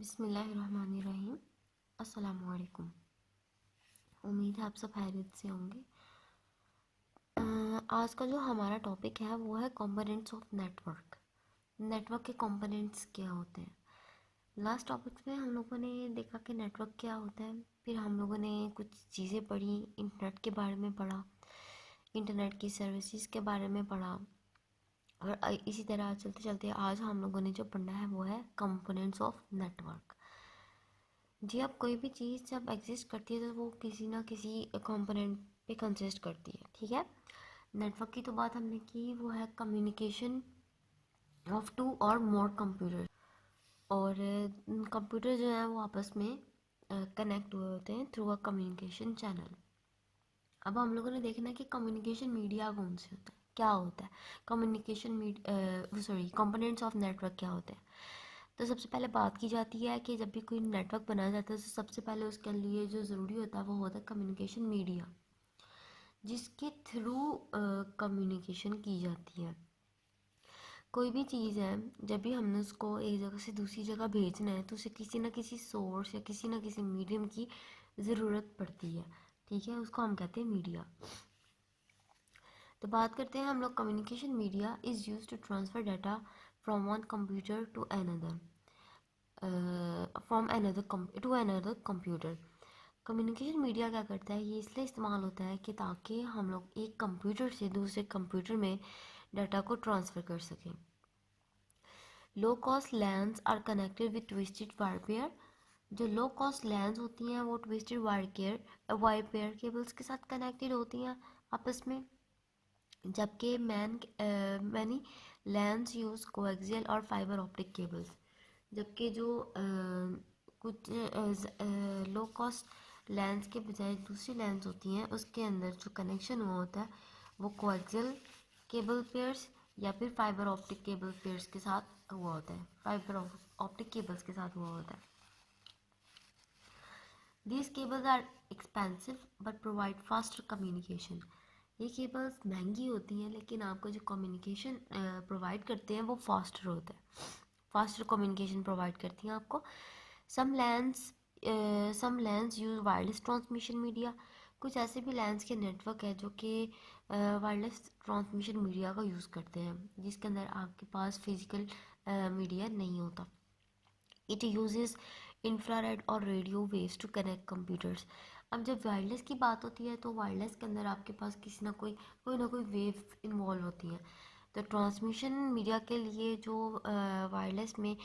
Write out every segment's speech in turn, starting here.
बिस्मिल्लाहिर्रहमानिर्रहीम। अस्सलामुअलैकुम। उम्मीद है आप सब खैरियत से होंगे। आज का जो हमारा टॉपिक है वो है कंपोनेंट्स ऑफ नेटवर्क। नेटवर्क के कंपोनेंट्स क्या होते हैं। लास्ट टॉपिक में हम लोगों ने देखा कि नेटवर्क क्या होता है, फिर हम लोगों ने कुछ चीज़ें पढ़ी, इंटरनेट के बारे में पढ़ा, इंटरनेट की सर्विसेज के बारे में पढ़ा, और इसी तरह चलते चलते आज हम लोगों ने जो पढ़ना है वो है कंपोनेंट्स ऑफ नेटवर्क। जी, अब कोई भी चीज़ जब एग्जिस्ट करती है तो वो किसी ना किसी कंपोनेंट पे कंसिस्ट करती है, ठीक है। नेटवर्क की तो बात हमने की, वो है communication of to or more computer. और कंप्यूटर जो है वो आपस में कनेक्ट हुए होते हैं थ्रू अ कम्युनिकेशन चैनल। अब हम लोगों ने देखना है कि कम्युनिकेशन मीडिया कौन से होता है, क्या होता है कंपोनेंट्स ऑफ नेटवर्क क्या होते हैं। तो सबसे पहले बात की जाती है कि जब भी कोई नेटवर्क बनाया जाता है तो सबसे पहले उसके लिए जो ज़रूरी होता है वो होता है कम्युनिकेशन मीडिया, जिसके थ्रू कम्युनिकेशन की जाती है। कोई भी चीज़ है, जब भी हमने उसको एक जगह से दूसरी जगह भेजना है तो उसे किसी ना किसी सोर्स या किसी ना किसी मीडियम की ज़रूरत पड़ती है, ठीक है। उसको हम कहते हैं मीडिया। तो बात करते हैं हम लोग, communication media is use to transfer data from one computer to another to another computer. Communication media क्या करता है, ये इसलिए इस्तेमाल होता है कि ताकि हम लोग एक कंप्यूटर से दूसरे कंप्यूटर में डाटा को ट्रांसफ़र कर सकें। Low cost LANs are connected with twisted wire pair. जो लो कॉस्ट लैंस होती हैं वो ट्विस्टेड वायर पेयर केबल्स के साथ कनेक्टेड होती हैं आपस में, जबकि मैनी लैंस यूज़ कोएक्सियल और फाइबर ऑप्टिक केबल्स। जबकि जो कुछ लो कॉस्ट लेंस के बजाय दूसरी लेंस होती हैं उसके अंदर जो कनेक्शन हुआ होता है वो कोएक्सियल केबल पेयर्स या फिर फाइबर ऑप्टिक केबल पेयर्स के साथ हुआ होता है, फाइबर ऑप्टिक केबल्स के साथ हुआ होता है। These cables are expensive but provide faster communication. ये केबल्स महंगी होती हैं लेकिन आपको जो कम्युनिकेशन प्रोवाइड करते हैं वो फास्टर होता है, फास्टर कम्युनिकेशन प्रोवाइड करती हैं आपको। Some LANs use wireless transmission media. कुछ ऐसे भी लैंस के नेटवर्क है जो कि वायरलेस ट्रांसमिशन मीडिया का यूज़ करते हैं, जिसके अंदर आपके पास फिजिकल मीडिया नहीं होता। इट यूजेस इंफ्रारेड और radio waves to connect computers. अब जब वायरलेस की बात होती है तो वायरलेस के अंदर आपके पास कोई ना कोई वेव इन्वॉल्व होती है। तो ट्रांसमिशन मीडिया के लिए जो वायरलेस में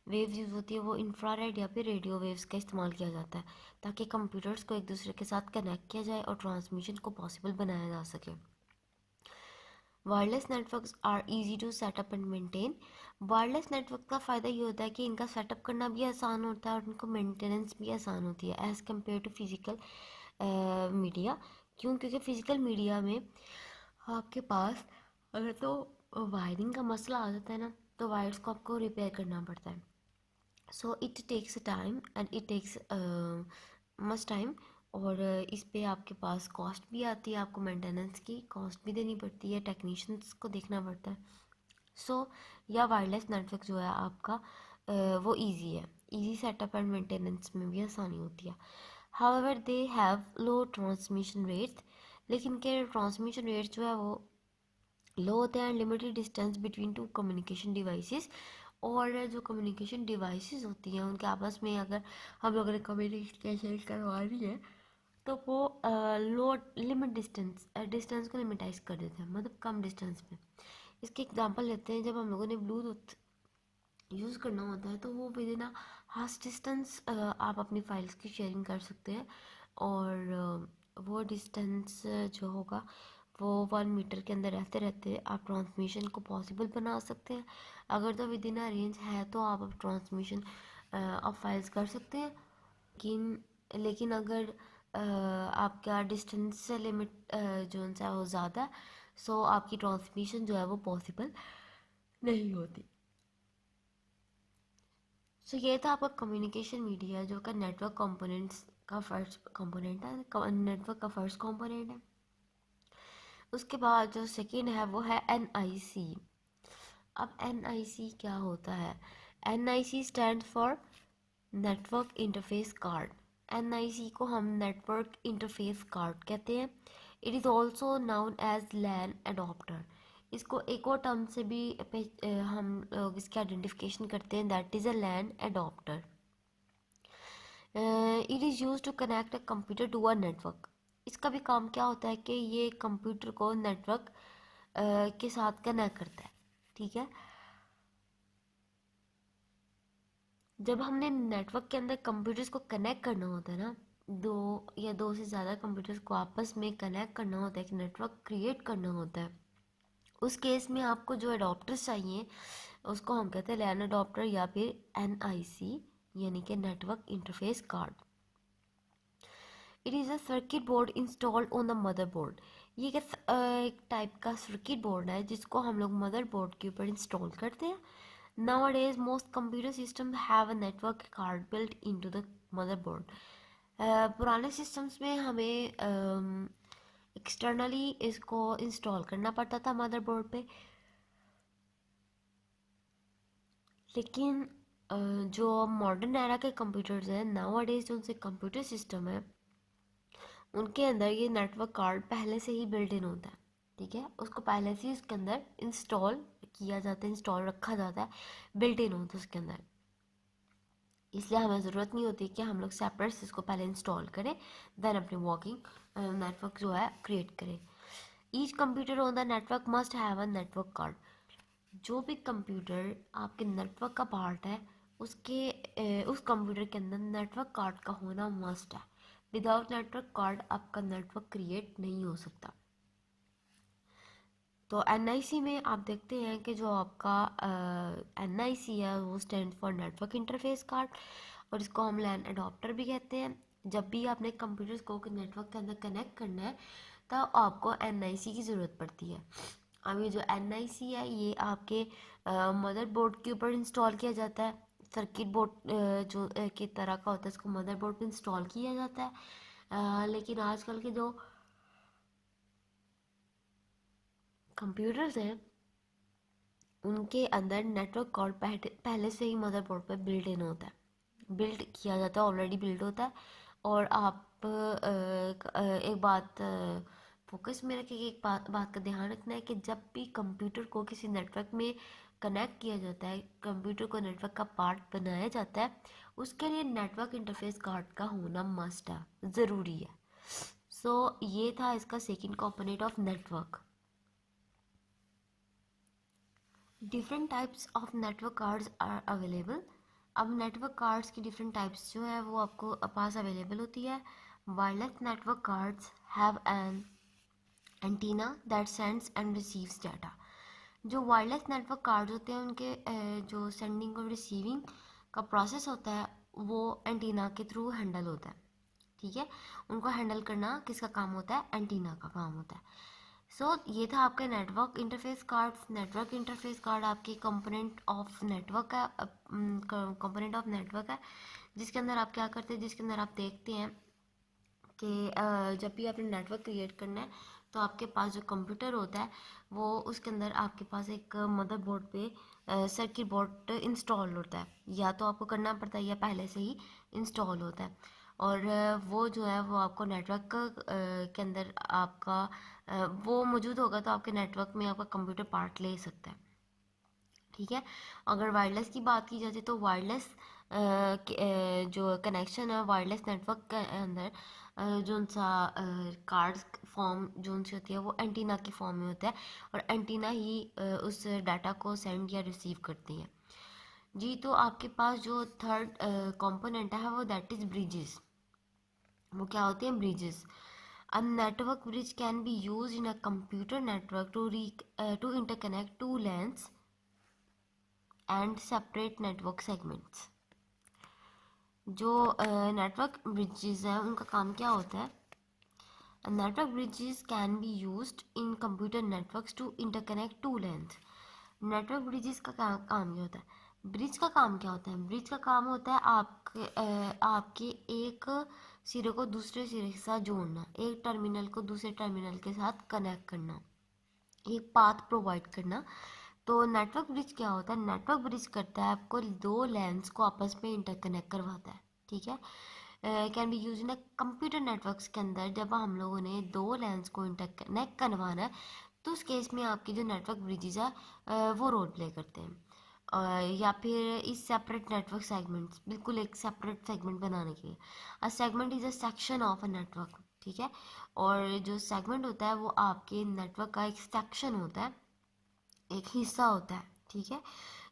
वेव्स यूज़ होती है वो इंफ्रारेड या फिर रेडियो वेव्स का इस्तेमाल किया जाता है, ताकि कंप्यूटर्स को एक दूसरे के साथ कनेक्ट किया जाए और ट्रांसमिशन को पॉसिबल बनाया जा सके। Wireless networks are easy to set up and maintain. Wireless network का फ़ायदा ये होता है कि इनका सेटअप करना भी आसान होता है और इनको मेंटेनेंस भी आसान होती है as compare to physical media. क्योंकि फ़िज़िकल मीडिया में आपके पास अगर तो वायरिंग का मसला आ जाता है ना, तो वायर्स को आपको रिपेयर करना पड़ता है। So it takes time and it takes much time. और इस पे आपके पास कॉस्ट भी आती है, आपको मेंटेनेंस की कॉस्ट भी देनी पड़ती है, टेक्नीशियंस को देखना पड़ता है। सो या वायरलेस नेटवर्क जो है आपका वो इजी है, इजी सेटअप एंड मेंटेनेंस में भी आसानी होती है। However they have low transmission rates. लेकिन के ट्रांसमिशन रेट्स जो है वो लो होते हैं। Limited distance between two communication devices. और जो कम्युनिकेशन डिवाइसेस होती हैं उनके आपस में अगर हम लोगों ने कम्युनिकेशन करवा रही है तो वो लो लिमिट डिस्टेंस को लिमिटाइज कर देते हैं, मतलब कम डिस्टेंस में। इसके एग्जांपल लेते हैं, जब हम लोगों ने ब्लूटूथ यूज़ करना होता है तो वो with in a half distance आप अपनी फाइल्स की शेयरिंग कर सकते हैं। और वो डिस्टेंस जो होगा वो 1 मीटर के अंदर रहते रहते आप ट्रांसमिशन को पॉसिबल बना सकते हैं। अगर तो विद इन अ रेंज है तो आप अब ट्रांसमिशन ऑफ फाइल्स कर सकते हैं। लेकिन अगर आपका डिस्टेंस से लिमिट जो है वो ज़्यादा है, सो आपकी ट्रांसमिशन जो है वो पॉसिबल नहीं होती। सो ये था आपका कम्युनिकेशन मीडिया जो का नेटवर्क कंपोनेंट्स का फर्स्ट कंपोनेंट है, नेटवर्क का फर्स्ट कंपोनेंट है। उसके बाद जो सेकेंड है वो है NIC। अब NIC क्या होता है? NIC stand for network interface card, NIC को हम नेटवर्क इंटरफेस कार्ड कहते हैं। It is also known as LAN adapter. इसको एक और टर्म से भी हम लोग इसकी आइडेंटिफिकेशन करते हैं, that is a LAN adapter. It is use to connect a computer to a network. इसका भी काम क्या होता है कि ये कंप्यूटर को नेटवर्क के साथ कनेक्ट करता है, ठीक है। जब हमने नेटवर्क के अंदर कंप्यूटर्स को कनेक्ट करना होता है ना, दो या दो से ज़्यादा कंप्यूटर्स को आपस में कनेक्ट करना होता है, एक नेटवर्क क्रिएट करना होता है, उस केस में आपको जो अडोप्टर्स चाहिए उसको हम कहते हैं लैन अडोप्टर या फिर NIC, यानी कि network interface card. It is a circuit board installed on the motherboard. ये एक टाइप का सर्किट बोर्ड है जिसको हम लोग मदरबोर्ड के ऊपर इंस्टॉल करते हैं। Nowadays, most computer systems have a network card built into the motherboard. पुराने सिस्टम्स में हमें एक्सटर्नली इसको इंस्टॉल करना पड़ता था मदरबोर्ड पे, लेकिन जो मॉडर्न एरा के कंप्यूटर्स हैं नाउअडेज, जो उनसे कंप्यूटर सिस्टम है उनके अंदर ये नेटवर्क कार्ड पहले से ही बिल्ट इन होता है, ठीक है। उसको पहले से ही उसके अंदर इंस्टॉल किया जाता है, इंस्टॉल रखा जाता है, बिल्ट इन होता है उसके अंदर। इसलिए हमें ज़रूरत नहीं होती कि हम लोग सेपरेट इसको पहले इंस्टॉल करें, देन अपने वर्किंग नेटवर्क जो है क्रिएट करें। Each computer on the network must have a network card. जो भी कंप्यूटर आपके नेटवर्क का पार्ट है उस कंप्यूटर के अंदर नेटवर्क कार्ड का होना मस्ट है। विदाउट नेटवर्क कार्ड आपका नेटवर्क क्रिएट नहीं हो सकता। तो NIC में आप देखते हैं कि जो आपका NIC है वो stand for network interface card, और इसको हम लैन अडोप्टर भी कहते हैं। जब भी आपने कंप्यूटर्स को नेटवर्क के अंदर कनेक्ट करना है तो आपको NIC की ज़रूरत पड़ती है। अब ये जो NIC है ये आपके मदरबोर्ड के ऊपर इंस्टॉल किया जाता है। सर्किट बोर्ड जो की तरह का होता है इसको मदरबोर्ड पे इंस्टॉल किया जाता है। लेकिन आजकल के जो कंप्यूटर्स हैं उनके अंदर नेटवर्क कार्ड पहले से ही मदरबोर्ड पे बिल्ट इन होता है, बिल्ड किया जाता है, ऑलरेडी बिल्ड होता है। और आप एक बात फोकस में रखिए, एक बात का ध्यान रखना है कि जब भी कंप्यूटर को किसी नेटवर्क में कनेक्ट किया जाता है, कंप्यूटर को नेटवर्क का पार्ट बनाया जाता है, उसके लिए नेटवर्क इंटरफेस कार्ड का होना मस्ट है, ज़रूरी है। सो ये था इसका second component of network. Different types of network cards are available. अब नेटवर्क कार्ड्स की डिफरेंट टाइप्स जो है वो आपको पास अवेलेबल होती है। Wireless network cards have an antenna that sends and receives data. जो वायरलेस नेटवर्क कार्ड्स होते हैं उनके जो सेंडिंग और रिसीविंग का प्रोसेस होता है वो एंटीना के थ्रू हैंडल होता है, ठीक है। उनको हैंडल करना किसका काम होता है? एंटीना का काम होता है। ये था आपका network interface card. Network interface card आपकी कंपोनेंट ऑफ नेटवर्क है, कंपोनेंट ऑफ नेटवर्क है, जिसके अंदर आप क्या करते हैं, जिसके अंदर आप देखते हैं कि जब भी आपने नेटवर्क क्रिएट करना है तो आपके पास जो कंप्यूटर होता है वो उसके अंदर आपके पास एक मदरबोर्ड पे सर्किट बोर्ड इंस्टॉल होता है, या तो आपको करना पड़ता है या पहले से ही इंस्टॉल होता है। और वो जो है वो आपको नेटवर्क के अंदर आपका वो मौजूद होगा तो आपके नेटवर्क में आपका कंप्यूटर पार्ट ले सकता है, ठीक है। अगर वायरलेस की बात की जाती है तो वायरलेस जो कनेक्शन है वायरलेस नेटवर्क के अंदर जो सा कार्ड्स फॉर्म जो सी होती है वो एंटीना की फॉर्म में होता है, और एंटीना ही उस डाटा को सेंड या रिसीव करती है। जी, तो आपके पास जो थर्ड कंपोनेंट है वो दैट इज़ ब्रिजेस। वो क्या होते हैं? Bridges. A network bridge can be used in a computer network to interconnect two LANs and separate network segments. जो नेटवर्क ब्रिजेस हैं उनका काम क्या होता है? Network bridges can be used in computer networks to interconnect two LANs. Network bridges का काम क्या होता है? ब्रिज का काम क्या होता है? ब्रिज का काम होता है आपके एक सिरे को दूसरे सिरे के साथ जोड़ना, एक टर्मिनल को दूसरे टर्मिनल के साथ कनेक्ट करना, एक पाथ प्रोवाइड करना। तो नेटवर्क ब्रिज क्या होता है? नेटवर्क ब्रिज करता है आपको दो लैंस को आपस में इंटरकनेक्ट करवाता है, ठीक है। Can be use in computer networks के अंदर जब हम लोगों ने दो लैंस को इंटरकनेक्ट करवाना है, तो उस केस में आपकी जो नेटवर्क ब्रिजेज है वो रोल प्ले करते हैं। या फिर इस सेपरेट नेटवर्क सेगमेंट्स, बिल्कुल एक सेपरेट सेगमेंट बनाने के लिए। A segment is a section of a network, ठीक है। और जो सेगमेंट होता है वो आपके नेटवर्क का एक सेक्शन होता है, एक हिस्सा होता है, ठीक है,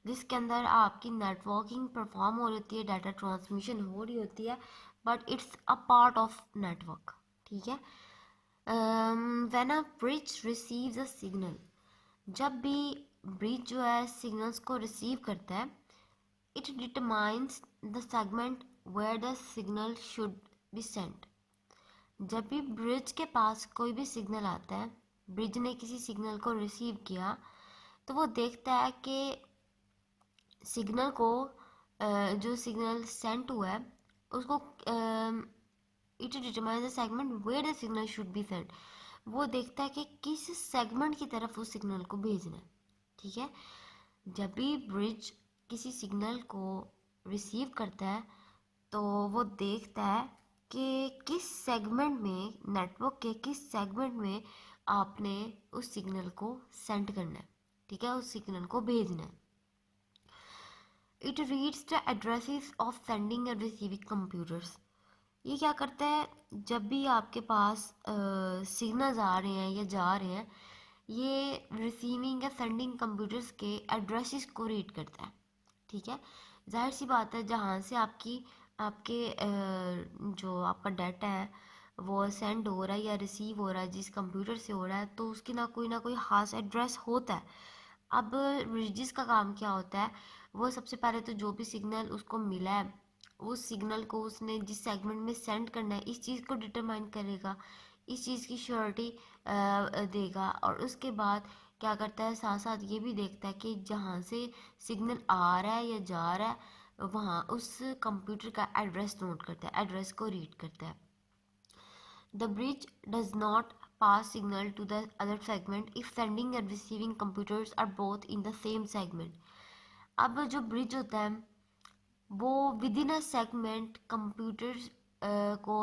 जिसके अंदर आपकी नेटवर्किंग परफॉर्म हो रही होती है, डाटा ट्रांसमिशन हो रही होती है, but it's a part of network, ठीक है। When a bridge receives a signal, जब भी ब्रिज जो है सिग्नल्स को रिसीव करता है, it determines the segment where the signal should be sent. जब भी ब्रिज के पास कोई भी सिग्नल आता है, ब्रिज ने किसी सिग्नल को रिसीव किया, तो वो देखता है कि सिग्नल को जो सिग्नल सेंड हुआ है उसको it determines the segment where the signal should be sent. वो देखता है कि किस सेगमेंट की तरफ उस सिग्नल को भेजना है, ठीक है। जब भी ब्रिज किसी सिग्नल को रिसीव करता है, तो वो देखता है कि किस सेगमेंट में, नेटवर्क के किस सेगमेंट में आपने उस सिग्नल को सेंड करना है, ठीक है, उस सिग्नल को भेजना है। It reads the addresses of sending end receiving computers. ये क्या करता है? जब भी आपके पास सिग्नल्स आ रहे हैं या जा रहे हैं, ये रिसीविंग या सेंडिंग कंप्यूटर्स के एड्रेसेस को रीड करता है, ठीक है। जाहिर सी बात है, जहाँ से आपके जो आपका डाटा है वो सेंड हो रहा है या रिसीव हो रहा है, जिस कंप्यूटर से हो रहा है, तो उसकी ना कोई खास एड्रेस होता है। अब ब्रिजेस का काम क्या होता है? वो सबसे पहले तो जो भी सिग्नल उसको मिला है, उस सिग्नल को उसने जिस सेगमेंट में सेंड करना है, इस चीज़ को डिटरमाइन करेगा, इस चीज़ की श्योरिटी देगा, और उसके बाद क्या करता है, साथ साथ ये भी देखता है कि जहाँ से सिग्नल आ रहा है या जा रहा है, वहाँ उस कंप्यूटर का एड्रेस नोट करता है, एड्रेस को रीड करता है। The bridge does not pass signal to the other segment if sending and receiving computers are both in the same segment. अब जो ब्रिज होता है वो with in a segment computers को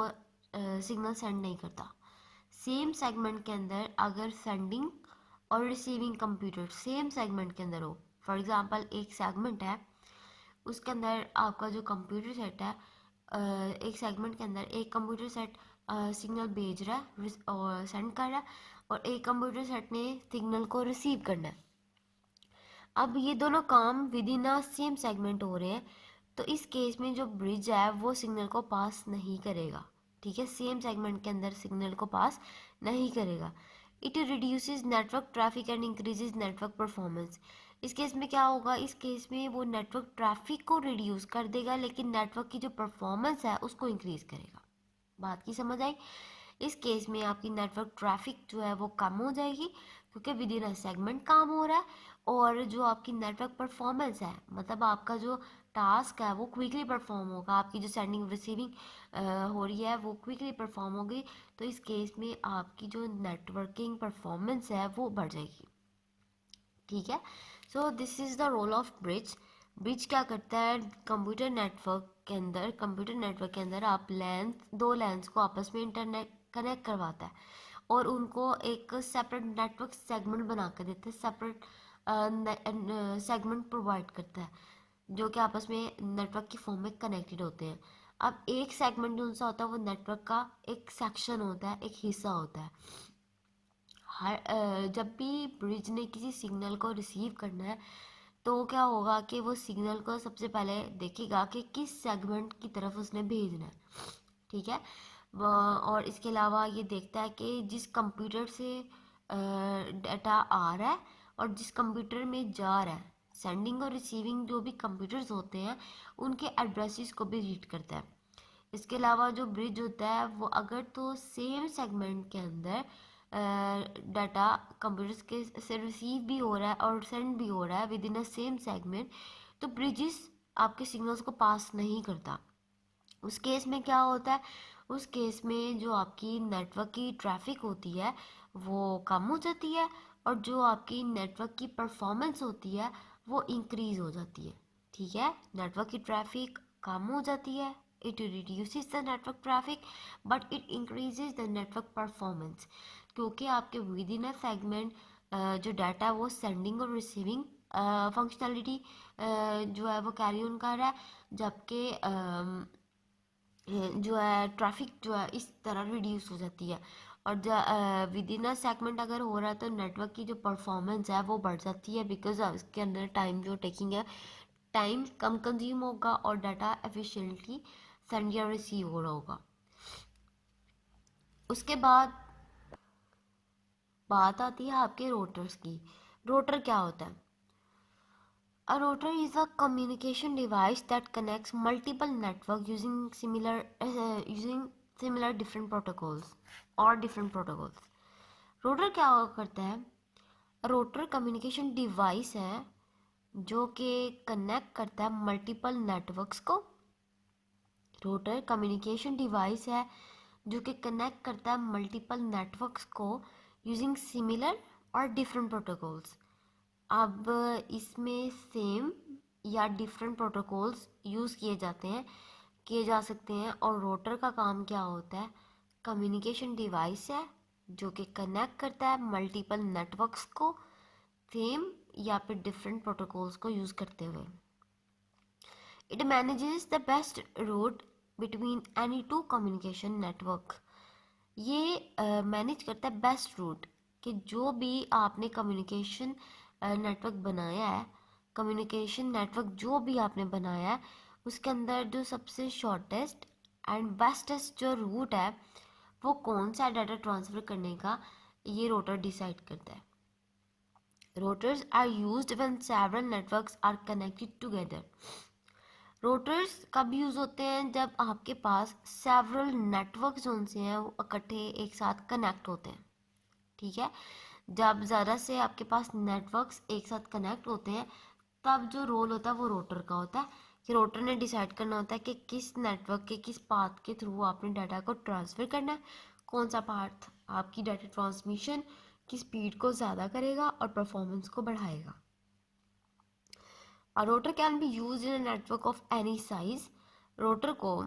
सिग्नल सेंड नहीं करता। सेम सेगमेंट के अंदर अगर सेंडिंग और रिसीविंग कंप्यूटर सेम सेगमेंट के अंदर हो, फॉर एग्जांपल एक सेगमेंट है, उसके अंदर आपका जो कंप्यूटर सेट है, एक सेगमेंट के अंदर एक कंप्यूटर सेट सिग्नल भेज रहा है और सेंड कर रहा है, और एक कंप्यूटर सेट ने सिग्नल को रिसीव करना है। अब ये दोनों काम with in a same segment हो रहे हैं, तो इस केस में जो ब्रिज है वो सिग्नल को पास नहीं करेगा, ठीक है, सेम सेगमेंट के अंदर सिग्नल को पास नहीं करेगा। It reduces network traffic and increases network performance. इस केस में क्या होगा? इस केस में वो नेटवर्क ट्रैफिक को रिड्यूस कर देगा, लेकिन नेटवर्क की जो परफॉर्मेंस है उसको इंक्रीज करेगा। बात की समझ आई? इस केस में आपकी नेटवर्क ट्रैफिक जो है वो कम हो जाएगी, क्योंकि विद इन अ सेगमेंट काम हो रहा है, और जो आपकी नेटवर्क परफॉर्मेंस है, मतलब आपका जो टास्क है वो क्विकली परफॉर्म होगा, आपकी जो सेंडिंग रिसीविंग हो रही है वो क्विकली परफॉर्म होगी। तो इस केस में आपकी जो नेटवर्किंग परफॉर्मेंस है वो बढ़ जाएगी, ठीक है। So this is the role of bridge. Bridge क्या करता है? कंप्यूटर नेटवर्क के अंदर आप दो लैंस को आपस में इंटरनेट कनेक्ट करवाता है, और उनको एक सेपरेट नेटवर्क सेगमेंट बना कर देता है, सेपरेट सेगमेंट प्रोवाइड करता है, जो कि आपस में नेटवर्क की फॉर्म में कनेक्टेड होते हैं। अब एक सेगमेंट जो सा होता है वो नेटवर्क का एक सेक्शन होता है, एक हिस्सा होता है। जब भी ब्रिज ने किसी सिग्नल को रिसीव करना है, तो क्या होगा कि वो सिग्नल को सबसे पहले देखेगा कि किस सेगमेंट की तरफ उसने भेजना है, ठीक है। और इसके अलावा ये देखता है कि जिस कंप्यूटर से डाटा आ रहा है और जिस कंप्यूटर में जा रहा है, सेंडिंग और रिसीविंग जो भी कंप्यूटर्स होते हैं उनके एड्रेसेस को भी रीड करता है। इसके अलावा जो ब्रिज होता है वो अगर तो सेम सेगमेंट के अंदर डाटा कंप्यूटर्स के से रिसीव भी हो रहा है और सेंड भी हो रहा है with in a same segment, तो ब्रिजेस आपके सिग्नल्स को पास नहीं करता। उस केस में क्या होता है? उस केस में जो आपकी नेटवर्क की ट्रैफिक होती है वो कम हो जाती है, और जो आपकी नेटवर्क की परफॉर्मेंस होती है वो इंक्रीज हो जाती है। ठीक है, नेटवर्क की ट्रैफिक कम हो जाती है, it reduces the network traffic but it increases the network performance, क्योंकि आपके विद इन अ सेगमेंट जो डाटा है वो सेंडिंग और रिसीविंग फंक्शनैलिटी जो है वो कैरी ऑन कर रहा है, जबकि जो है ट्रैफिक जो है इस तरह रिड्यूस हो जाती है। और विद इन अ सेगमेंट अगर हो रहा है तो नेटवर्क की जो परफॉर्मेंस है वो बढ़ जाती है, बिकॉज इसके अंदर टाइम जो टेकिंग है टाइम कम कंज्यूम होगा और डाटा एफिशिएंटली सेंड या रिसीव हो रहा होगा। उसके बाद बात आती है आपके रोटर्स की। रोटर क्या होता है? A router is a communication device that connects multiple networks using similar different protocols or different protocols. Rotor क्या करता है? रोटर कम्युनिकेशन डिवाइस है जो कि कनेक्ट करता है मल्टीपल नेटवर्क्स को। रोटर कम्युनिकेशन डिवाइस है जो कि कनेक्ट करता है मल्टीपल नेटवर्क्स को यूजिंग सिमिलर और डिफरेंट प्रोटोकॉल्स। अब इसमें सेम या डिफरेंट प्रोटोकॉल्स यूज़ किए जा सकते हैं। और रोटर का काम क्या होता है? कम्युनिकेशन डिवाइस है जो कि कनेक्ट करता है मल्टीपल नेटवर्क्स को सेम या फिर डिफरेंट प्रोटोकॉल्स को यूज़ करते हुए। It manages the best route between any two communication network. ये मैनेज करता है बेस्ट रूट कि जो भी आपने कम्युनिकेशन नेटवर्क बनाया है, कम्युनिकेशन नेटवर्क जो भी आपने बनाया है उसके अंदर जो सबसे शॉर्टेस्ट एंड बेस्टेस्ट जो रूट है वो कौन सा डाटा ट्रांसफ़र करने का, ये रोटर डिसाइड करता है। Routers are used when several networks are connected together. Routers कब यूज़ होते हैं? जब आपके पास सेवरल नेटवर्क जो से हैं वो इकट्ठे एक साथ कनेक्ट होते हैं। ठीक है, जब ज़्यादा से आपके पास नेटवर्क्स एक साथ कनेक्ट होते हैं तब जो रोल होता है वो रोटर का होता है कि रोटर ने डिसाइड करना होता है कि किस नेटवर्क के किस पाथ के थ्रू आपने डाटा को ट्रांसफ़र करना है, कौन सा पाथ आपकी डाटा ट्रांसमिशन की स्पीड को ज़्यादा करेगा और परफॉर्मेंस को बढ़ाएगा। A router can be used in a network of any size. Rotor को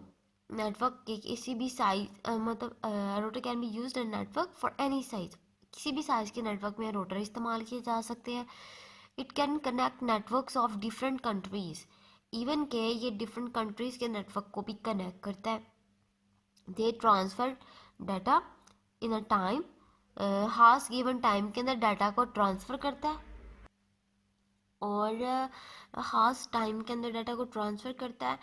नेटवर्क के किसी भी साइज मतलब rotor can be use in network for any size. किसी भी साइज के नेटवर्क में रोटर इस्तेमाल किए जा सकते हैं। It can connect networks of different countries, even के ये डिफरेंट कंट्रीज के नेटवर्क को भी कनेक्ट करता है। They transfer data in a time, हास गिवन टाइम के अंदर डाटा को ट्रांसफ़र करता है और खास टाइम के अंदर डाटा को ट्रांसफ़र करता है।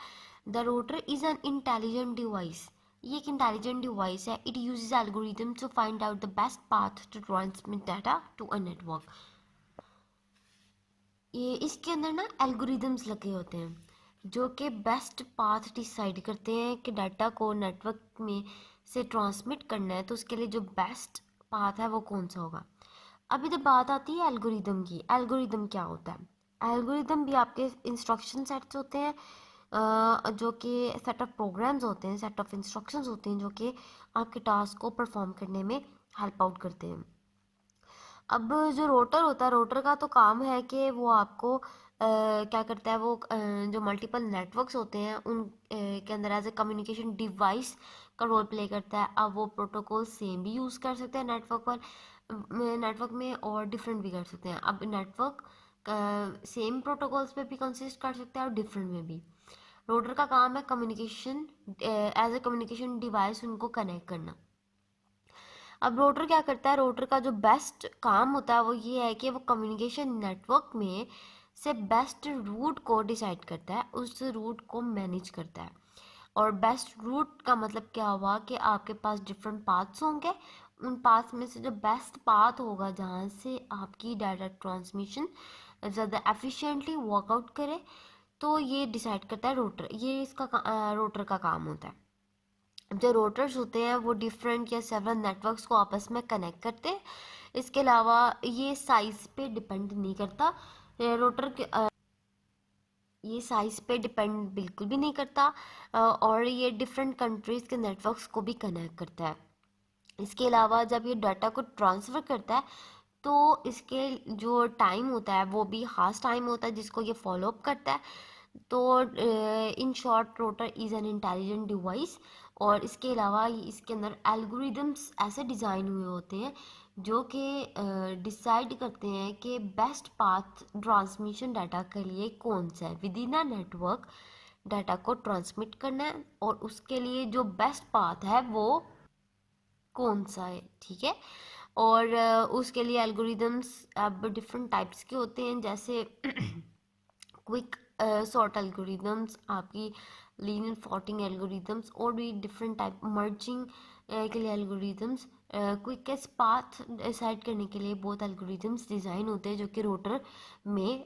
The router is an intelligent device. ये एक इंटेलिजेंट डिवाइस है। It uses algorithm to find out the best path to transmit data to a network. ये इसके अंदर ना एल्गोरिदम्स लगे होते हैं जो कि बेस्ट पाथ डिसाइड करते हैं कि डाटा को नेटवर्क में से ट्रांसमिट करना है तो उसके लिए जो बेस्ट पाथ है वो कौन सा होगा। अभी तो बात आती है एल्गोरिदम की। एल्गोरिदम क्या होता है? एल्गोरिदम भी आपके इंस्ट्रक्शन सेट्स होते हैं जो कि सेट ऑफ प्रोग्राम्स होते हैं, सेट ऑफ इंस्ट्रक्शंस होते हैं जो कि आपके टास्क को परफॉर्म करने में हेल्प आउट करते हैं। अब जो रोटर होता है, रोटर का तो काम है कि वो आपको क्या करता है, वो जो मल्टीपल नेटवर्क्स होते हैं उन के अंदर एज ए कम्युनिकेशन डिवाइस का रोल प्ले करता है। अब वो प्रोटोकॉल सेम भी यूज़ कर सकते हैं नेटवर्क में और डिफरेंट भी कर सकते हैं। अब नेटवर्क सेम प्रोटोकॉल्स पे भी कंसिस्ट कर सकता है और डिफरेंट में भी। रोटर का काम है communication as a communication device उनको कनेक्ट करना। अब रोटर क्या करता है? रोटर का जो बेस्ट काम होता है वो ये है कि वो कम्युनिकेशन नेटवर्क में से बेस्ट रूट को डिसाइड करता है, उस रूट को मैनेज करता है। और बेस्ट रूट का मतलब क्या हुआ कि आपके पास डिफरेंट पाथ्स होंगे, उन पाथ्स में से जो बेस्ट पाथ होगा जहाँ से आपकी डाटा ट्रांसमिशन ज़्यादा एफिशिएंटली वर्कआउट करे, तो ये डिसाइड करता है रोटर। ये इसका रोटर का काम होता है। जो रोटर्स होते हैं वो डिफरेंट या सेवरल नेटवर्क्स को आपस में कनेक्ट करते हैं। इसके अलावा ये साइज़ पे डिपेंड नहीं करता। रोटर के ये साइज़ पे डिपेंड बिल्कुल भी नहीं करता और ये डिफरेंट कंट्रीज़ के नेटवर्क्स को भी कनेक्ट करता है। इसके अलावा जब ये डाटा को ट्रांसफ़र करता है तो इसके जो टाइम होता है वो भी खास टाइम होता है जिसको ये फॉलो अप करता है। तो in short rotor is an intelligent device, और इसके अलावा इसके अंदर एल्गोरिदम्स ऐसे डिज़ाइन हुए होते हैं जो कि डिसाइड करते हैं कि बेस्ट पाथ ट्रांसमिशन डाटा के लिए कौन सा है। With in a network data को ट्रांसमिट करना है और उसके लिए जो बेस्ट पाथ है वो कौन सा है, ठीक है। और उसके लिए एल्गोरिदम्स अब डिफरेंट टाइप्स के होते हैं, जैसे क्विक सॉर्ट एल्गोरिदम्स, आपकी लीनियर सॉर्टिंग एल्गोरिदम्स, और भी डिफरेंट टाइप मर्जिंग के लिए एल्गोरिदम्स, क्विकेस्ट पाथ डिसाइड करने के लिए बहुत एल्गोरिदम्स डिज़ाइन होते हैं जो कि रोटर में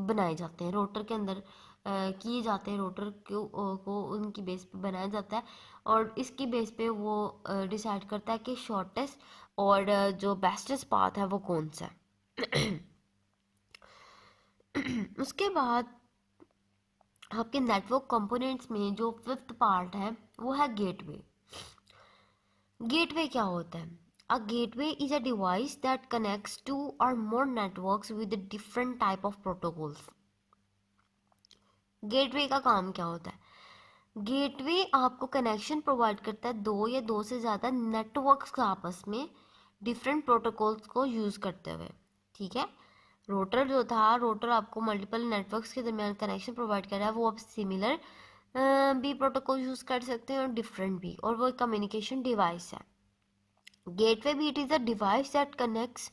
बनाए जाते हैं, रोटर के अंदर किए जाते हैं, रोटर को उनकी बेस पे बनाया जाता है, और इसकी बेस पे वो डिसाइड करता है कि शॉर्टेस्ट और जो बेस्टेस्ट पाथ है वो कौन सा है। उसके बाद आपके नेटवर्क कंपोनेंट्स में जो फिफ्थ पार्ट है वो है गेटवे। गेटवे क्या होता है? A gateway is a device that connects two or more networks with different type of protocols. Gateway का काम क्या होता है? गेटवे आपको कनेक्शन प्रोवाइड करता है दो या दो से ज़्यादा नेटवर्क्स का आपस में डिफरेंट प्रोटोकॉल्स को यूज़ करते हुए, ठीक है। रोटर जो था, रोटर आपको मल्टीपल नेटवर्क्स के दरमियान कनेक्शन प्रोवाइड कर रहा है, वो आप सिमिलर भी प्रोटोकॉल यूज़ कर सकते हैं और डिफरेंट भी, और वो कम्युनिकेशन डिवाइस है। गेटवे भी it is a device that connects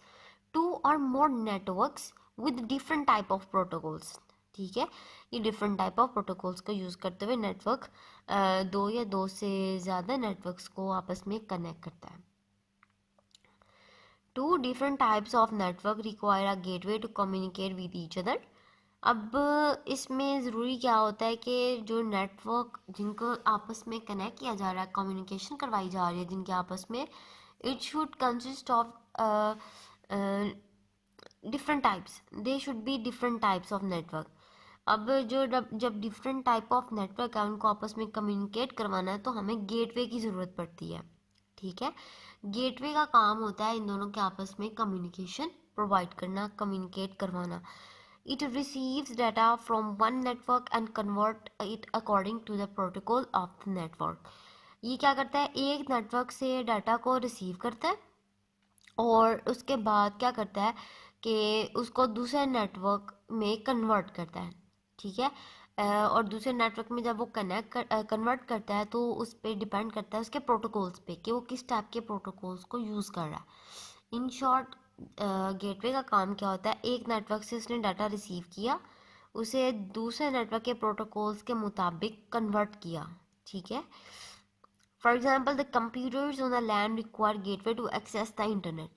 two or more networks with different type of protocols, ठीक है। ये डिफरेंट टाइप ऑफ प्रोटोकॉल्स को यूज़ करते हुए नेटवर्क दो या दो से ज़्यादा नेटवर्क्स को आपस में कनेक्ट करता है। Two different types of network require a gateway to communicate with each other. अब इसमें ज़रूरी क्या होता है कि जो नेटवर्क जिनको आपस में कनेक्ट किया जा रहा है, कम्युनिकेशन करवाई जा रही है जिनके आपस में, it should consist of different types, they should be different types of network. अब जो जब डिफरेंट टाइप ऑफ नेटवर्क है उनको आपस में कम्युनिकेट करवाना है तो हमें गेटवे की ज़रूरत पड़ती है, ठीक है। गेटवे का काम होता है इन दोनों के आपस में कम्युनिकेशन प्रोवाइड करना, कम्युनिकेट करवाना। It receives data from one network and convert it according to the protocol of the network. ये क्या करता है? एक नेटवर्क से डाटा को रिसीव करता है और उसके बाद क्या करता है कि उसको दूसरे नेटवर्क में कन्वर्ट करता है, ठीक है। और दूसरे नेटवर्क में जब वो कन्वर्ट करता है तो उस पर डिपेंड करता है उसके प्रोटोकॉल्स पे कि वो किस टाइप के प्रोटोकॉल्स को यूज़ कर रहा है। इन शॉर्ट, गेटवे का काम क्या होता है? एक नेटवर्क से उसने डाटा रिसीव किया, उसे दूसरे नेटवर्क के प्रोटोकॉल्स के मुताबिक कन्वर्ट किया, ठीक है। For example the computers on the LAN require gateway to access the internet.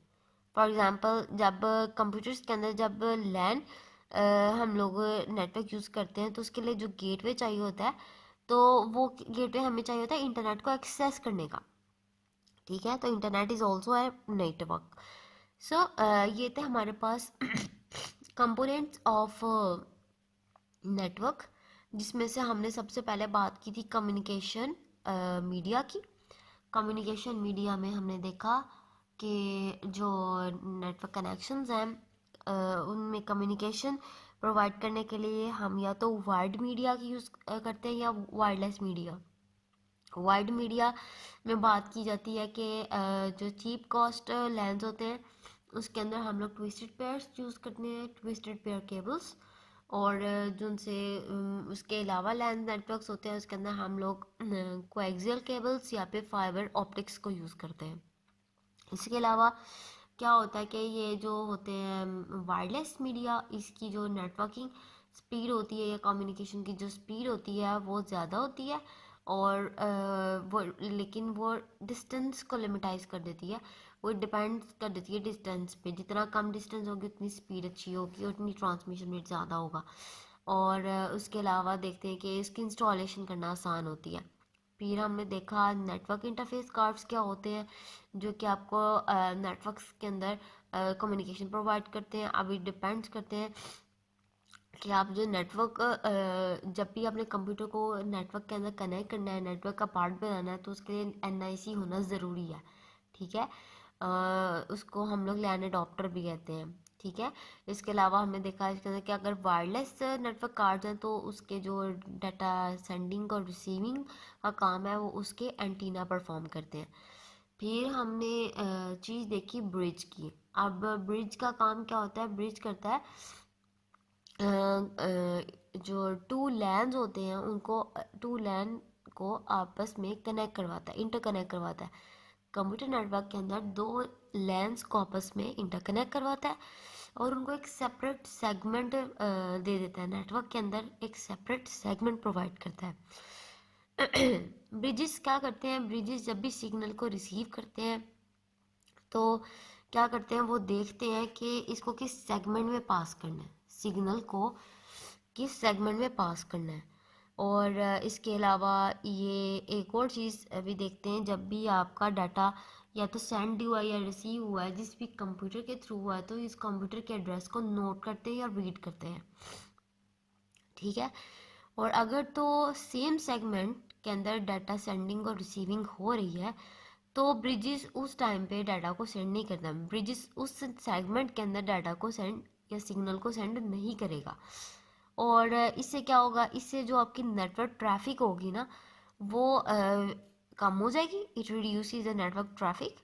For example जब कंप्यूटर्स के अंदर जब लैन हम लोग नेटवर्क यूज़ करते हैं तो उसके लिए जो गेटवे चाहिए होता है, तो वो गेटवे हमें चाहिए होता है इंटरनेट को एक्सेस करने का, ठीक है। तो इंटरनेट इज़ ऑल्सो है नेटवर्क। सो ये थे हमारे पास कंपोनेंट्स ऑफ नेटवर्क, जिसमें से हमने सबसे पहले बात की थी कम्युनिकेशन मीडिया की। कम्युनिकेशन मीडिया में हमने देखा कि जो नेटवर्क कनेक्शंस हैं उनमें कम्युनिकेशन प्रोवाइड करने के लिए हम या तो वायर्ड मीडिया की यूज़ करते हैं या वायरलेस मीडिया। वायर्ड मीडिया में बात की जाती है कि जो चीप कॉस्ट लेंस होते हैं उसके अंदर हम लोग ट्विस्टेड पेयर्स यूज़ करते हैं, ट्विस्टेड पेयर केबल्स, और जो उनसे उसके अलावा लैंड नेटवर्क्स होते हैं उसके अंदर हम लोग कोएक्सियल केबल्स या फिर फाइबर ऑप्टिक्स को यूज़ करते हैं। इसके अलावा क्या होता है कि ये जो होते हैं वायरलेस मीडिया, इसकी जो नेटवर्किंग स्पीड होती है या कम्युनिकेशन की जो स्पीड होती है वो ज़्यादा होती है, और वो लेकिन वो डिस्टेंस को लिमिटाइज कर देती है, वो डिपेंड कर देती है डिस्टेंस पे। जितना कम डिस्टेंस होगी उतनी स्पीड अच्छी होगी, उतनी ट्रांसमिशन रेट ज़्यादा होगा। और उसके अलावा देखते हैं कि इसकी इंस्टॉलेशन करना आसान होती है। फिर हमने देखा नेटवर्क इंटरफेस कार्ड्स क्या होते हैं, जो कि आपको नेटवर्क्स के अंदर कम्युनिकेशन प्रोवाइड करते हैं। अब ये डिपेंड्स करते हैं कि आप जो नेटवर्क जब भी अपने कंप्यूटर को नेटवर्क के अंदर कनेक्ट करना है, नेटवर्क का पार्ट बनाना है, तो उसके लिए NIC होना ज़रूरी है, ठीक है। उसको हम लोग लैन अडॉप्टर भी कहते हैं। ठीक है, इसके अलावा हमने देखा है इसके अंदर कि अगर वायरलेस नेटवर्क कार्ड्स हैं तो उसके जो डाटा सेंडिंग और रिसीविंग का काम है वो उसके एंटीना परफॉर्म करते हैं। फिर हमने चीज़ देखी ब्रिज की। अब ब्रिज का काम क्या होता है? ब्रिज करता है जो टू लैंस होते हैं उनको, टू लैन को आपस में कनेक्ट करवाता है, इंटरकनेक्ट करवाता है। कंप्यूटर नेटवर्क के अंदर दो लैंस को आपस में इंटरकनेक्ट करवाता है और उनको एक सेपरेट सेगमेंट दे देता है। नेटवर्क के अंदर एक सेपरेट सेगमेंट प्रोवाइड करता है। ब्रिजेस क्या करते हैं? ब्रिजेस जब भी सिग्नल को रिसीव करते हैं तो क्या करते हैं, वो देखते हैं कि इसको किस सेगमेंट में पास करना है, सिग्नल को किस सेगमेंट में पास करना है। और इसके अलावा ये एक और चीज़ भी देखते हैं, जब भी आपका डाटा या तो सेंड हुआ है या रिसीव हुआ है जिस भी कंप्यूटर के थ्रू हुआ है तो इस कंप्यूटर के एड्रेस को नोट करते हैं या रीड करते हैं। ठीक है, और अगर तो सेम सेगमेंट के अंदर डाटा सेंडिंग और रिसीविंग हो रही है तो ब्रिजेस उस टाइम पे डाटा को सेंड नहीं करता। ब्रिजेस उस सेगमेंट के अंदर डाटा को सेंड या सिग्नल को सेंड नहीं करेगा। और इससे क्या होगा? इससे जो आपकी नेटवर्क ट्रैफिक होगी ना वो कम हो जाएगी। It reduces the network traffic.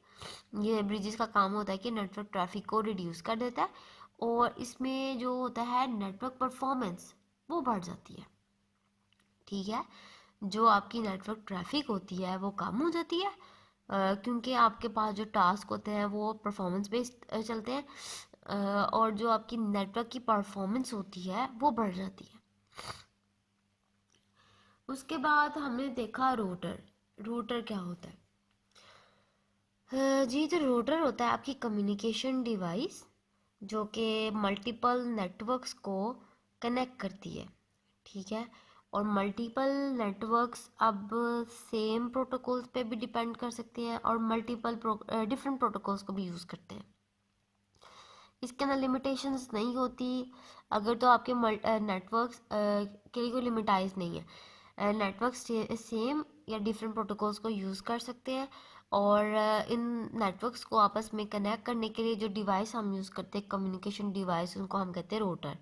ये ब्रिजेस का काम होता है कि नेटवर्क ट्रैफिक को रिड्यूस कर देता है और इसमें जो होता है नेटवर्क परफॉर्मेंस वो बढ़ जाती है। ठीक है, जो आपकी नेटवर्क ट्रैफिक होती है वो कम हो जाती है क्योंकि आपके पास जो टास्क होते हैं वो परफॉर्मेंस बेस्ड चलते हैं और जो आपकी नेटवर्क की परफॉर्मेंस होती है वो बढ़ जाती है। उसके बाद हमने देखा रूटर। रूटर क्या होता है? जी, तो रूटर होता है आपकी कम्युनिकेशन डिवाइस जो कि मल्टीपल नेटवर्क्स को कनेक्ट करती है। ठीक है, और मल्टीपल नेटवर्क्स अब सेम प्रोटोकॉल्स पे भी डिपेंड कर सकते हैं और मल्टीपल डिफरेंट प्रोटोकॉल्स को भी यूज़ करते हैं। इसके अंदर लिमिटेशंस नहीं होती अगर तो आपके नेटवर्क्स के लिए कोई लिमिटाइज नहीं है। नेटवर्क सेम या डिफरेंट प्रोटोकॉल्स को यूज़ कर सकते हैं और इन नेटवर्क्स को आपस में कनेक्ट करने के लिए जो डिवाइस हम यूज़ करते हैं, कम्युनिकेशन डिवाइस, उनको हम कहते हैं रोटर।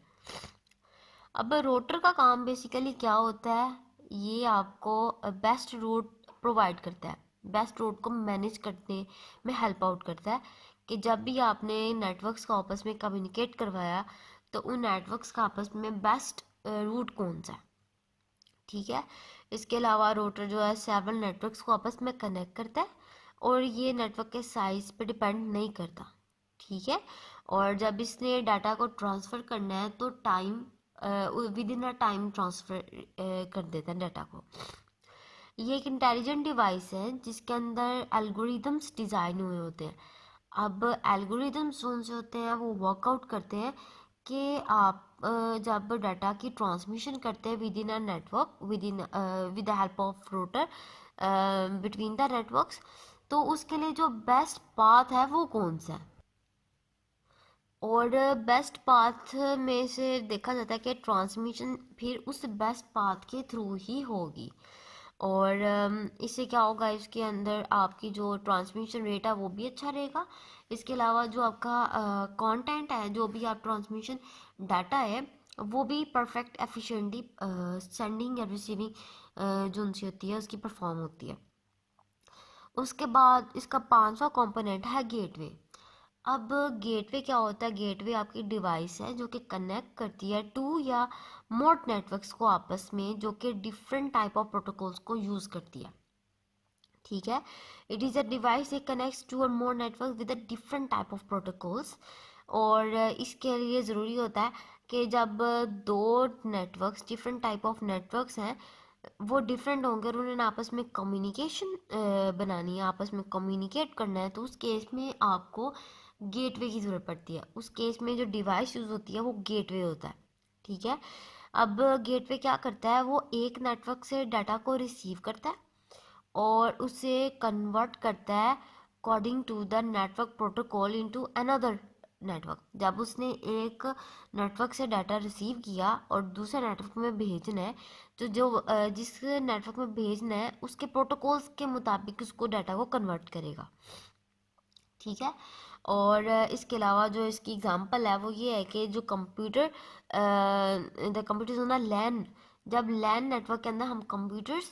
अब रोटर का काम बेसिकली क्या होता है? ये आपको बेस्ट रूट प्रोवाइड करता है, बेस्ट रूट को मैनेज करने में हेल्प आउट करता है कि जब भी आपने नेटवर्क्स को आपस में कम्युनिकेट करवाया तो उन नेटवर्क्स का आपस में बेस्ट रूट कौन सा है। ठीक है, इसके अलावा रोटर जो है सेवरल नेटवर्क्स को आपस में कनेक्ट करता है और ये नेटवर्क के साइज पे डिपेंड नहीं करता। ठीक है, और जब इसने डाटा को ट्रांसफ़र करना है तो time with in a time transfer कर देता है डाटा को। ये एक इंटेलिजेंट डिवाइस है जिसके अंदर एल्गोरिदम्स डिज़ाइन हुए होते हैं। अब एल्गोरिदम्स कौन से होते हैं? वो वर्कआउट करते हैं कि आप जब डाटा की ट्रांसमिशन करते हैं with in a network with the help of rotor between the networks, तो उसके लिए जो बेस्ट पाथ है वो कौन सा है। और बेस्ट पाथ में से देखा जाता है कि ट्रांसमिशन फिर उस बेस्ट पाथ के थ्रू ही होगी और इससे क्या होगा, इसके अंदर आपकी जो ट्रांसमिशन रेट है वो भी अच्छा रहेगा। इसके अलावा जो आपका कंटेंट है, जो भी आप ट्रांसमिशन डाटा है वो भी परफेक्ट एफिशिएंटली सेंडिंग या रिसीविंग जो उनसे होती है उसकी परफॉर्म होती है। उसके बाद इसका 5वां कंपोनेंट है गेटवे। अब गेटवे क्या होता है? गेटवे आपकी डिवाइस है जो कि कनेक्ट करती है टू या मोर नेटवर्क्स को आपस में, जो कि डिफरेंट टाइप ऑफ प्रोटोकॉल्स को यूज़ करती है। ठीक है, it is a device it connects two or more network with a different type of protocols. और इसके लिए ज़रूरी होता है कि जब दो networks, different type of networks हैं, वो डिफरेंट होंगे और उन्हें आपस में कम्युनिकेशन बनानी है, आपस में कम्युनिकेट करना है, तो उस केस में आपको गेटवे की ज़रूरत पड़ती है। उस केस में जो डिवाइस यूज़ होती है वो गेटवे होता है। ठीक है, अब गेटवे क्या करता है? वो एक नेटवर्क से डाटा को रिसीव करता है और उसे कन्वर्ट करता है according to the network protocol into another network. जब उसने एक नेटवर्क से डाटा रिसीव किया और दूसरे नेटवर्क में भेजना है तो जो जिस नेटवर्क में भेजना है उसके प्रोटोकॉल्स के मुताबिक उसको डाटा को कन्वर्ट करेगा। ठीक है। और इसके अलावा जो इसकी एग्जांपल है वो ये है कि जो computer the computers on the LAN, जब लैन नेटवर्क के अंदर हम कंप्यूटर्स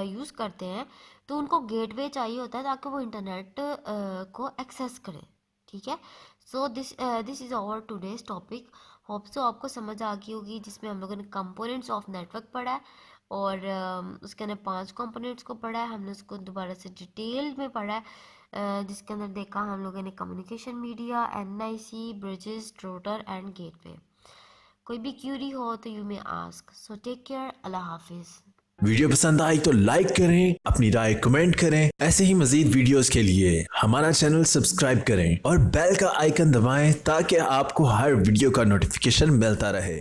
यूज़ करते हैं तो उनको गेटवे चाहिए होता है ताकि वो इंटरनेट को एक्सेस करें। ठीक है। So this is our today's topic. Hope so आपको समझ आ गई होगी, जिसमें हम लोगों ने कंपोनेंट्स ऑफ नेटवर्क पढ़ा है और उसके अंदर 5 कंपोनेंट्स को पढ़ा है। हमने उसको दोबारा से डिटेल में पढ़ा है, जिसके अंदर देखा हम लोगों ने communication media, NIC, bridges, router and gateway. कोई भी क्यूरी हो तो you may ask. So take care, अल्लाह हाफिज। वीडियो पसंद आई तो लाइक करें, अपनी राय कमेंट करें। ऐसे ही मजीद वीडियोस के लिए हमारा चैनल सब्सक्राइब करें और बेल का आइकन दबाएं ताकि आपको हर वीडियो का नोटिफिकेशन मिलता रहे।